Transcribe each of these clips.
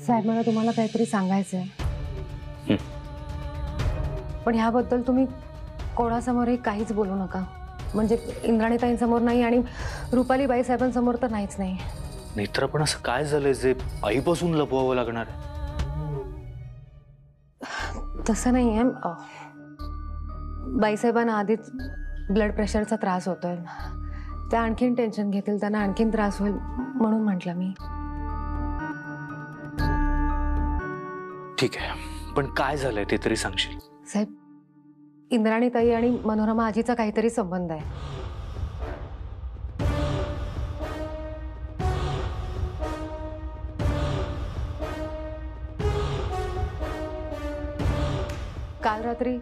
साहेब मला तुम्हाला काहीतरी सांगायचं आहे, पण ह्याबद्दल तुम्ही कोणासमोरही काहीच बोलू नका. म्हणजे इंद्राणीताईंसमोर नाही आणि रुपालीबाई साहेबांसमोर तर नाहीच नाही. नेत्र, पण असं काय झालंय जे आईपासून लपवावं लागणार आहे? तसं नाही आहे. बाईसाहेबांना आधीच ब्लड प्रेशरचा त्रास होतोय. त्या आणखीन टेन्शन घेतील, त्यांना आणखीन त्रास होईल म्हणून म्हटलं मी. ठीक आहे, पण काय झालंय ते तरी सांगशील? साहेब, इंद्राणीताई आणि मनोरमा आजीचा काहीतरी संबंध आहे. काल रात्री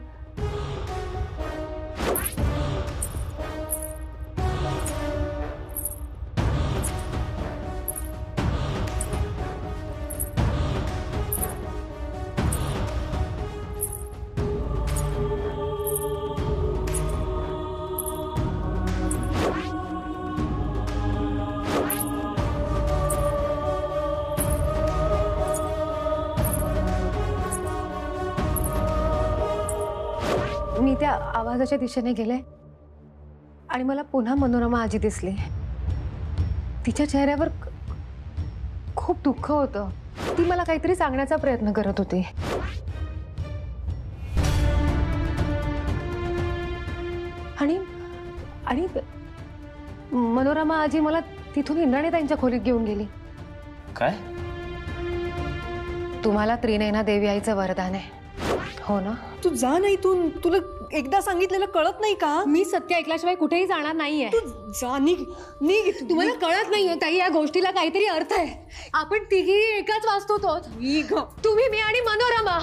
मी त्या आवाजाच्या दिशेने गेले आणि मला पुन्हा मनोरमा आजी दिसली. तिच्या चेहऱ्यावर खूप दुःख होतं. ती मला काहीतरी सांगण्याचा प्रयत्न करत होती. आणि आणि मनोरमा आजी मला तिथून इंद्राणीताईंच्या खोलीत घेऊन गेली. काय? तुम्हाला त्रिनयना देवी आईचं वरदान आहे, हो ना? तू जा ना इथून. तुला एकदा सांगितलेलं कळत नाही का? मी सत्य ऐकल्याशिवाय कुठेही जाणार नाहीये. तू जा, निघ निघ इथून. तुम्हाला कळत नाहीये ताई, या गोष्टीला काहीतरी अर्थ आहे. आपण तिघी एकाच वास्तूत आहोत. निघ. तुम्ही, मी आणि मनोरमा.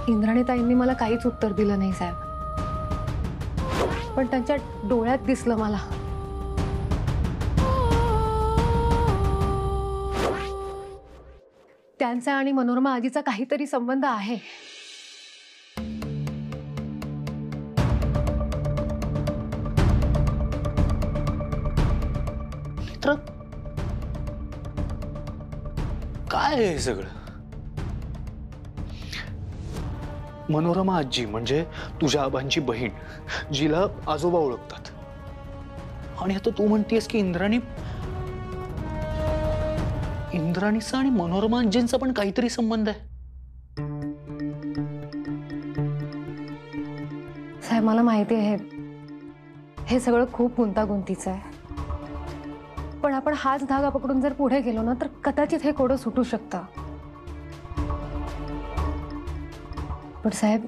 इंद्राणीताईंनी मला काहीच उत्तर दिलं नाही साहेब, पण त्यांच्या डोळ्यात दिसलं मला. त्यांचा आणि मनोरमा आजीचा काहीतरी संबंध आहे. नेत्र, काय आहे हे सगळं? मनोरमा आजी म्हणजे तुझ्या आबांची बहीण, जिला आजोबा ओळखतात. आणि आता तू म्हणतेस की इंद्राणीचा आणि मनोरमा आजींचा पण काहीतरी संबंध आहे. साहेब, मला माहिती आहे हे सगळं खूप गुंतागुंतीचं आहे, पण आपण हाच धागा पकडून जर पुढे गेलो ना तर कदाचित हे कोडं सुटू शकतं. पण साहेब,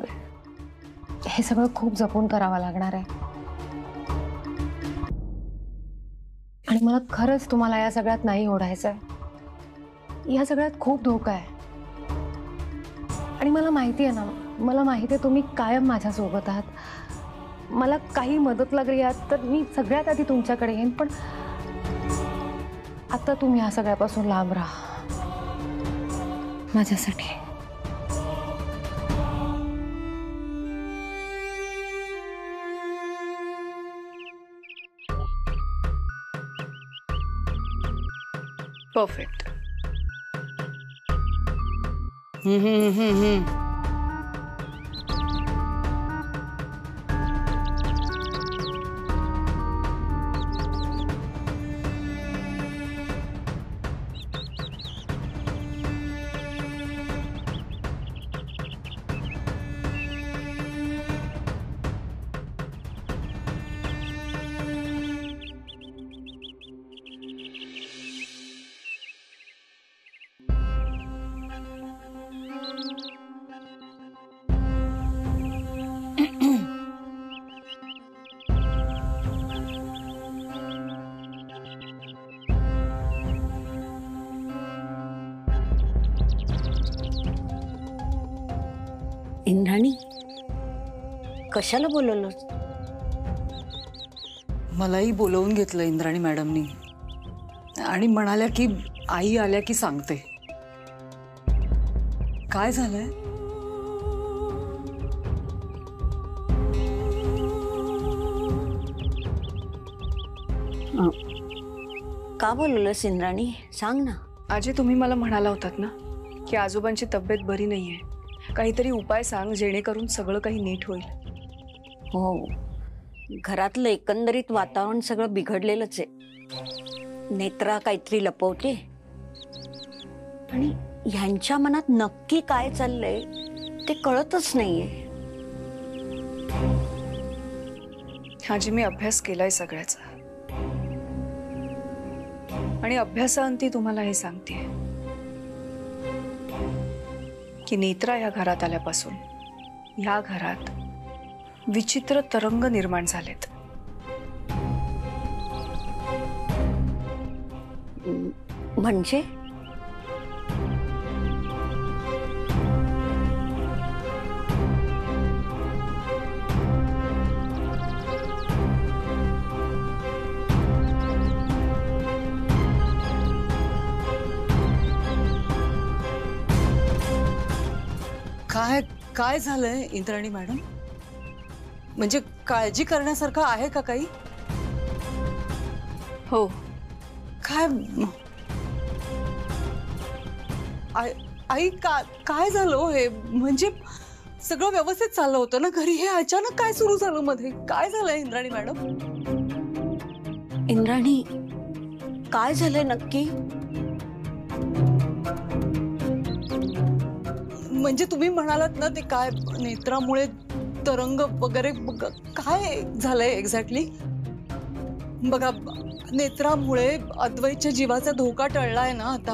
हे सगळं खूप जपून करावं लागणार आहे. आणि मला खरंच तुम्हाला या सगळ्यात नाही ओढायचंय. या सगळ्यात खूप धोका आहे. आणि मला माहिती आहे ना, मला माहिती आहे तुम्ही कायम माझ्यासोबत आहात. मला काही मदत लागली आहे तर मी सगळ्यात आधी तुमच्याकडे येईन, पण आता तुम्ही या सगळ्यापासून लांब राहा माझ्यासाठी. परफेक्ट. इंद्राणी, कशाला बोलवलं? मलाही बोलवून घेतलं इंद्राणी मॅडमनी आणि म्हणाल्या की आई आल्या की सांगते. काय झालंय? का बोलवलंस इंद्राणी? सांग ना. आजी, तुम्ही मला म्हणाला होतात ना की आजोबांची तब्येत बरी नाहीये, काहीतरी उपाय सांग जेणेकरून सगळं काही नीट होईल. हो, घरातलं एकंदरीत वातावरण सगळं बिघडलेलंच आहे. नेत्रा काहीतरी लपवते आणि ह्यांच्या मनात नक्की काय चाललंय ते कळतच नाहीये. आजी, मी अभ्यास केलाय सगळ्याचा आणि अभ्यासाअंती तुम्हाला हे सांगतेय की नेत्रा या घरात आल्यापासून या घरात विचित्र तरंग निर्माण झालेत. म्हणजे काय काय झालंय इंद्राणी मॅडम? म्हणजे काळजी करण्यासारखं आहे का काही? हो, काय आई काय झालं हो हे? म्हणजे सगळं व्यवस्थित चाललं होतं ना घरी, हे अचानक काय सुरू झालं मध्ये? काय झालंय इंद्राणी मॅडम? इंद्राणी, काय झालंय नक्की? म्हणजे तुम्ही म्हणालात ना ते काय नेत्रामुळे तरंग वगैरे, काय झालंय एक्झॅक्टली? बघा, नेत्रामुळे अद्वैतच्या जीवाचा धोका टळलाय ना आता.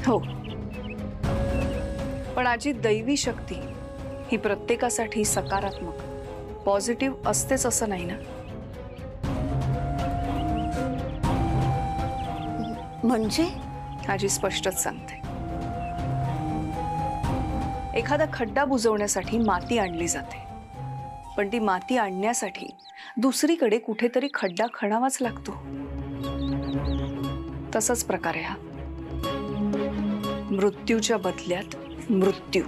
हो, पण आजी, दैवी शक्ती ही प्रत्येकासाठी सकारात्मक पॉझिटिव्ह असतेच असं नाही ना. म्हणजे आजी, स्पष्टच सांगते. एखादा खड्डा बुजवण्यासाठी माती आणली जाते, पण ती माती आणण्यासाठी दुसरीकडे कुठेतरी खड्डा खणावाच लागतो. तसाच प्रकार आहे हा. मृत्यूच्या बदल्यात मृत्यू.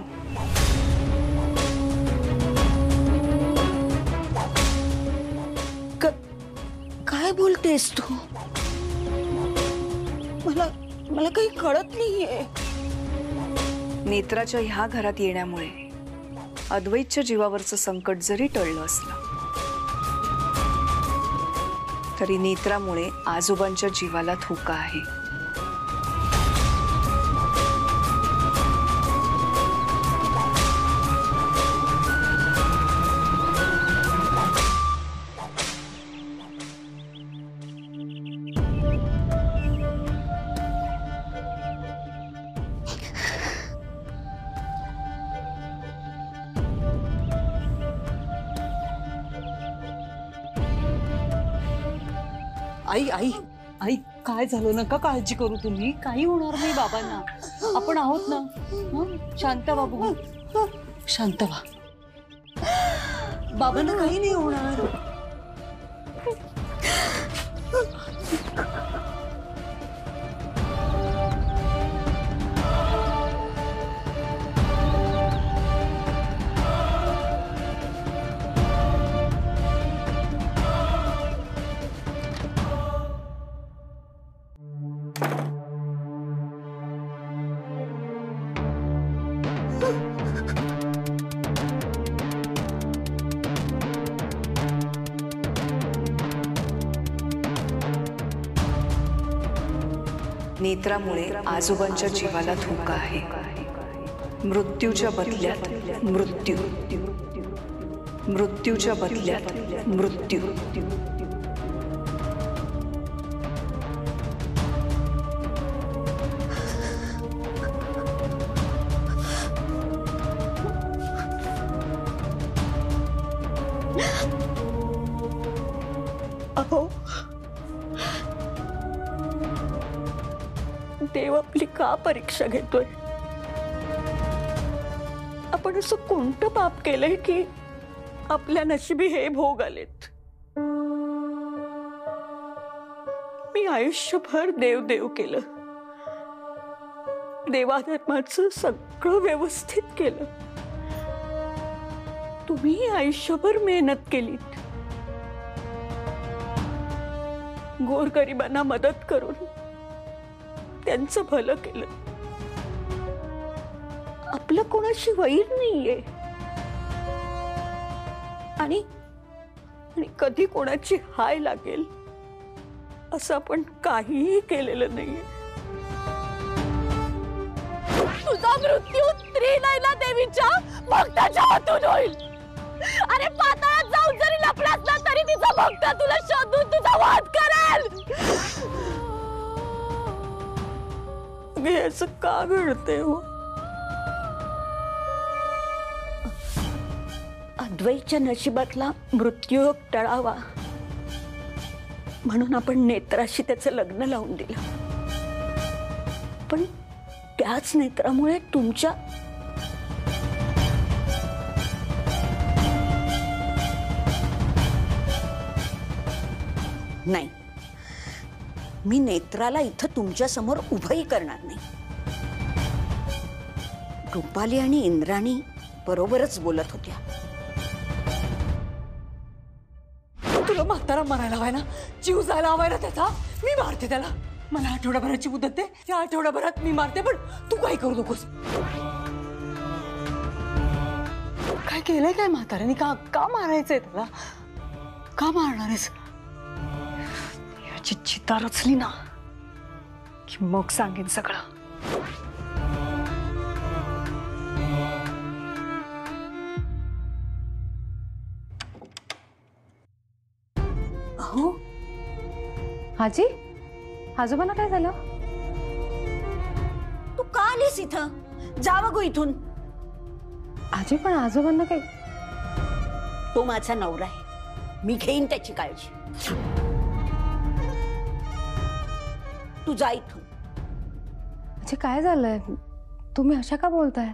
काय बोलतेस तू? मला काही कळत नाहीये. नेत्राच्या ह्या घरात येण्यामुळे अद्वैतच्या जीवावरचं संकट जरी टळलं असलं तरी नेत्रामुळे आजोबांच्या जीवाला धोका आहे. आई आई आई काय झालं? नका काळजी करू तुम्ही, काही होणार नाही बाबांना. आपण आहोत ना. हं? शांत व्हा बघू, शांत व्हा. बाबांना काही नाही होणार. नेत्रामुळे आजोबांच्या जीवाला धोका आहे. मृत्यूच्या बदल्यात मृत्यू. मृत्यूच्या बदल्यात मृत्यू. अहो, देव आपली का परीक्षा घेतोय? आपण असं कोणतं पाप केलंय की आपल्या नशिबी हे भोग आलेत? मी आयुष्यभर देव देव केलं, देवाधर्माचं सगळं व्यवस्थित केलं. तुम्ही आयुष्यभर मेहनत केलीत, गोरगरिबांना मदत करून त्यांचं भलं केलं. आपलं कोणाशी वैर नाहीये आणि कधी कोणाची हाय लागेल असं आपण काहीही केलेलं नाहीये. तुझा मृत्यू त्रिनयना देवीच्या भक्ताच्या हातून होईल. अरे पाताळात जाऊन जरी लपलास ना तरी तिचा भक्त तुला शोधून तुझा वध करेल. हे असं का घडते हो? अद्वैतच्या नशिबातला मृत्यूयोग टळावा म्हणून आपण नेत्राशी त्याचं लग्न लावून दिलं. पण त्याच नेत्रामुळे तुमच्या नाही, मी नेत्राला इथं तुमच्या समोर उभंही करणार नाही. रुपाली आणि इंद्राणी बरोबरच बोलत होत्या. तुला म्हातारा मरायला हवाय ना, जीव जायला हवाय ना त्याचा. मी मारते त्याला. मला आठवड्याभराची मुदत दे, त्या आठवड्याभरात मी मारते. पण तू काही करू नकोस. काय केलंय काय म्हाताऱ्याने? का मारायचंय त्याला? का मारणारेस? याची चिता रचली ना की मग सांगेन सगळं. हो आजी, आजोबांना काय झालं? तू का आलीस इथं? जावं गो इथून. आजी पण आजोबांना काय? तो माझा नवरा आहे, मी घेईन त्याची काळजी. तू जा इथून. आजी काय झालंय? तुम्ही अशा का बोलताय?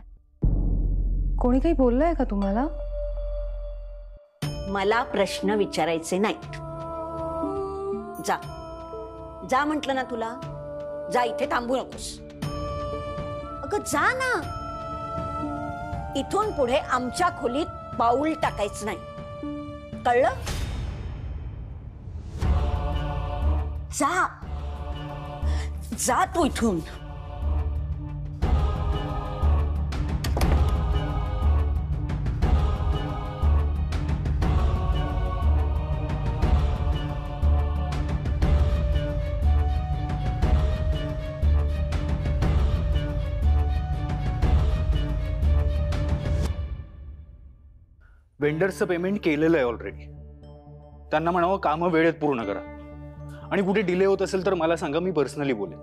कोणी काही बोललंय का तुम्हाला? मला प्रश्न विचारायचे नाहीत. जा जा म्हटलं ना तुला. जा, इथे थांबू नकोस. अगं जा ना. इथून पुढे आमच्या खोलीत पाऊल टाकायचं नाही, कळलं? जा जा तू इथून. वेंडर्सचं पेमेंट केलेलं आहे ऑलरेडी. त्यांना म्हणावं कामं वेळेत पूर्ण करा, आणि कुठे डिले होत असेल तर मला सांगा, मी पर्सनली बोलेन.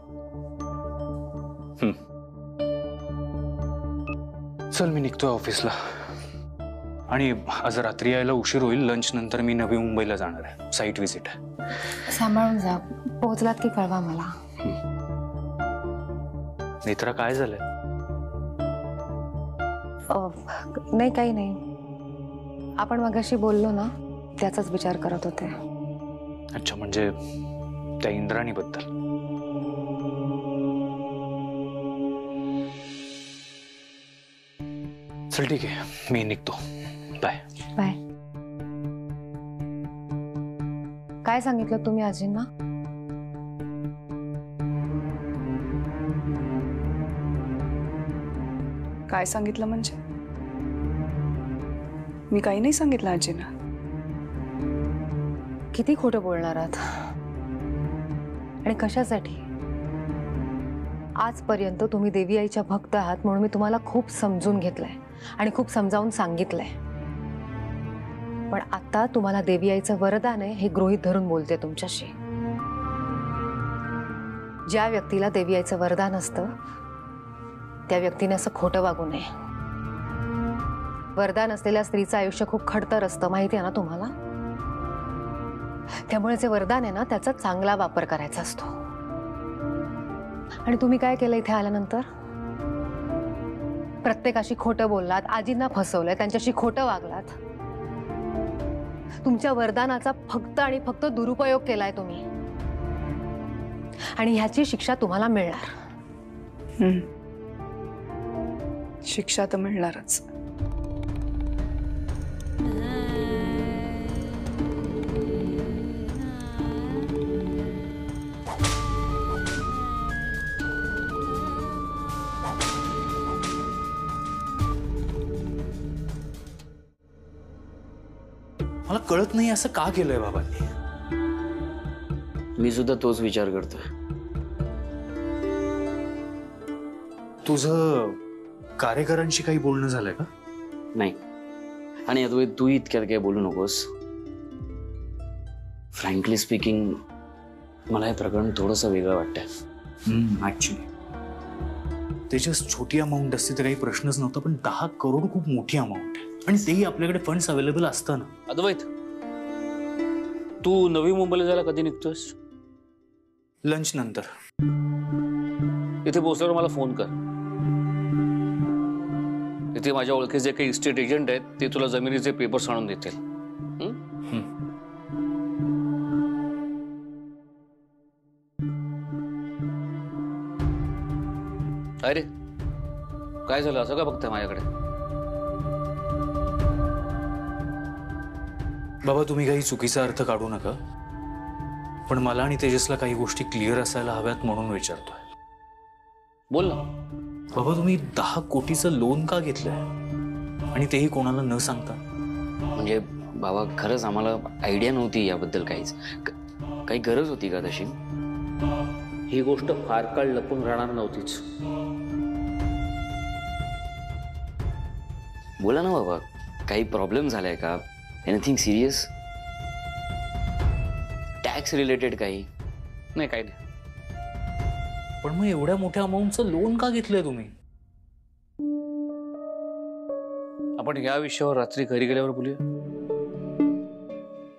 चल, मी निघतोय ऑफिसला. आणि आज रात्री यायला उशीर होईल. लंच नंतर मी नवी मुंबईला जाणार आहे, साईट व्हिजिट आहे. सांभाळून जा. पोहोचलात की कळवा मला. नेत्रा, काय झालंय? नाही, काही नाही. आपण मगाशी बोललो ना, त्याचाच विचार करत होते. अच्छा, म्हणजे त्या इंद्राणी बद्दल. चल ठीक आहे, मी निघतो. Bye bye. काय सांगितलं तुम्ही आजींना? काय सांगितलं म्हणजे? मी काही नाही सांगितलं आजींना. किती खोटं बोलणार आहात आणि कशासाठी? आजपर्यंत तुम्ही देवी आईच्या भक्त आहात म्हणून मी तुम्हाला खूप समजून घेतलंय आणि खूप समजावून सांगितलंय. पण आता तुम्हाला देवी आईचं वरदान आहे हे गृहीत धरून बोलते तुमच्याशी. ज्या व्यक्तीला देवी आईचं वरदान असतं त्या व्यक्तीने असं खोटं वागू नये. वरदान असलेल्या स्त्रीचं आयुष्य खूप खडतर असतं, माहिती आहे ना तुम्हाला? त्यामुळे जे वरदान आहे ना त्याचा चांगला वापर करायचा असतो. आणि तुम्ही काय केलं इथे आल्यानंतर? प्रत्येकाशी खोटं बोललात, आजींना फसवलंय, त्यांच्याशी खोटं वागलात. तुमच्या वरदानाचा फक्त आणि फक्त दुरुपयोग केलाय तुम्ही. आणि ह्याची शिक्षा तुम्हाला मिळणार. शिक्षा तर मिळणारच. मला कळत नाही असं का केलंय बाबांनी. मी सुद्धा तोच विचार करतोय. तुझं कार्यकरांशी काही बोलणं झालंय का? नाही. आणि अद्वैत तू इतक्यात काय बोलू नकोस. फ्रँकली स्पीकिंग मला हे प्रकरण थोडंसं वेगळं वाटतंय. ऍक्च्युली त्याच्यात छोटी अमाऊंट असते तर काही प्रश्नच नव्हता, पण 10 करोड खूप मोठी अमाऊंट आहे आणि तेही आपल्याकडे फंड्स अवेलेबल असताना. अद्वैत, तू नवी मुंबईला जायला कधी निघतोस? लंच नंतर. इथे पोहोचल्यावर मला फोन कर. इथे माझ्या ओळखीचे जे काही इस्टेट एजंट आहेत ते तुला जमिनीचे पेपर्स आणून देतील. अरे काय झालं, असं का बघताय माझ्याकडे? बाबा तुम्ही काही चुकीचा अर्थ काढू नका, पण मला आणि तेजसला काही गोष्टी क्लिअर असायला हव्यात म्हणून विचारतोय. बोल ना. बाबा तुम्ही 10 कोटीचं लोन का घेतलंय आणि तेही कोणाला न सांगता? म्हणजे बाबा खरंच आम्हाला आयडिया नव्हती याबद्दल काहीच. काही गरज होती का तशी? ही गोष्ट फार काळ लपून राहणार नव्हतीच. बोला ना बाबा, काही प्रॉब्लेम झालाय का? Anything serious? टॅक्स रिलेटेड काही? नाही, काही नाही. पण मग एवढ्या मोठ्या अमाऊंटचं लोन का घेतलंय तुम्ही? आपण या विषयावर रात्री घरी गेल्यावर बोलूया.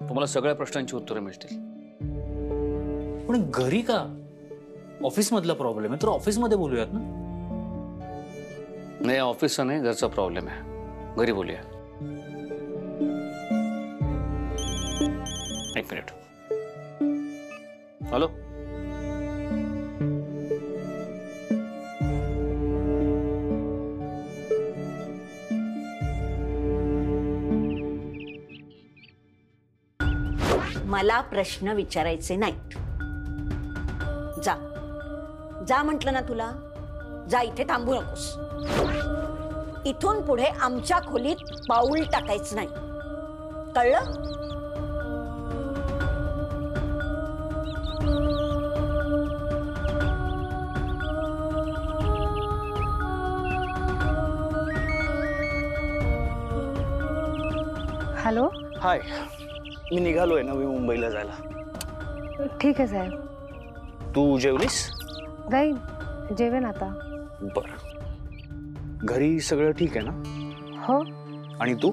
तुम्हाला सगळ्या प्रश्नांची उत्तरं मिळतील. पण घरी का? ऑफिस मधला प्रॉब्लेम आहे तर ऑफिस मध्ये बोलूयात ना. नाही, ऑफिसचा नाही, घरचा प्रॉब्लेम आहे. घरी बोलूया. एक मिनिट. हॅलो. मला प्रश्न विचारायचे नाहीत. जा जा म्हटलं ना तुला. जा, इथे थांबू नकोस. इथून पुढे आमच्या खोलीत पाऊल टाकायचं नाही, कळलं? हॅलो. हाय, मी निघालोय नवी मुंबईला जायला. ठीक आहे साहेब. तू जेवलीस? नाही, जेवेन आता. बर. घरी सगळं ठीक आहे ना? हो. आणि तू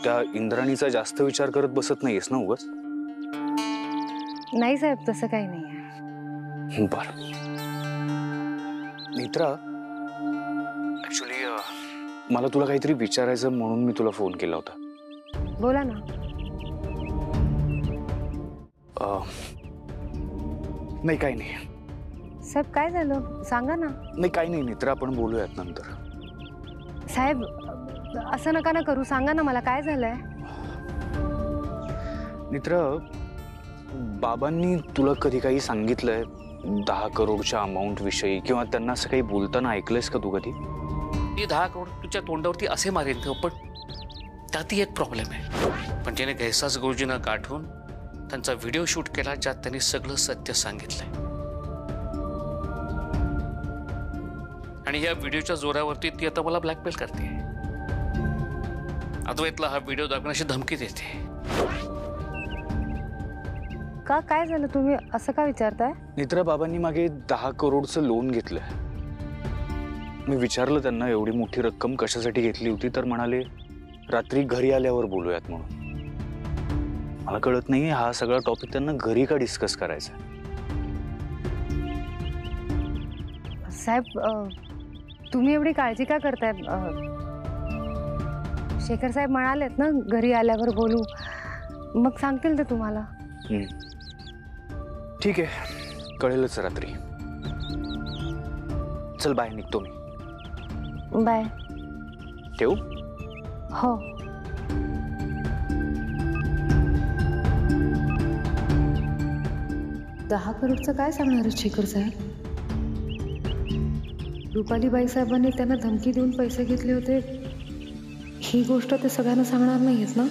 त्या इंद्राणीचा जास्त विचार करत बसत नाहीयेस ना उगाच? नाही साहेब, तसं काही नाही. बर. नेत्रा, ऍक्च्युली मला तुला काहीतरी विचारायचं म्हणून मी तुला फोन केला होता. बोला ना. नाही, काही नाही साहेब. काय झालं सांगा ना. नाही, काही नाही नेत्रा, आपण बोलूयात नंतर. साहेब असं नका ना करू, सांगा ना मला काय झालंय. नेत्रा, बाबांनी तुला कधी काही सांगितलंय 10 करोडच्या अमाऊंट विषयी, किंवा त्यांना असं काही बोलताना ऐकलंयस का तू कधी? ती 10 करोड तुझ्या तोंडावरती असे मारेन, पण त्यातही एक प्रॉब्लेम आहे. पण त्याने घैसास गुरुजींना गाठून त्यांचा व्हिडिओ शूट केला, ज्यात त्यांनी सगळं सत्य सांगितलंय. आणि या व्हिडिओच्या जोरावरती ती आता मला ब्लॅकमेल करते. अद्वैतला हा व्हिडिओ दाखवण्याची धमकी देते. का, काय झालं? तुम्ही असं का विचारताय? नेत्रा, बाबांनी मागे 10 करोडचं लोन घेतलंय. मी विचारलं त्यांना एवढी मोठी रक्कम कशासाठी घेतली होती, तर म्हणाले रात्री घरी आल्यावर बोलूयात म्हणून. मला कळत नाही हा सगळा टॉपिक त्यांना घरी का डिस्कस करायचा. साहेब तुम्ही एवढी काळजी का करताय? शेखर साहेब म्हणालेत ना घरी आल्यावर बोलू, मग सांगतील ते तुम्हाला. ठीक आहे, कळेलच रात्री. चल बाय, निघतो मी. बाय. ठेवू? हो. दहा करोडचं काय सांगणार आहे शेखर साहेब? रुपालीबाई साहेबांनी त्यांना धमकी देऊन पैसे घेतले होते ही गोष्ट ते सगळ्यांना सांगणार नाहीयेत ना?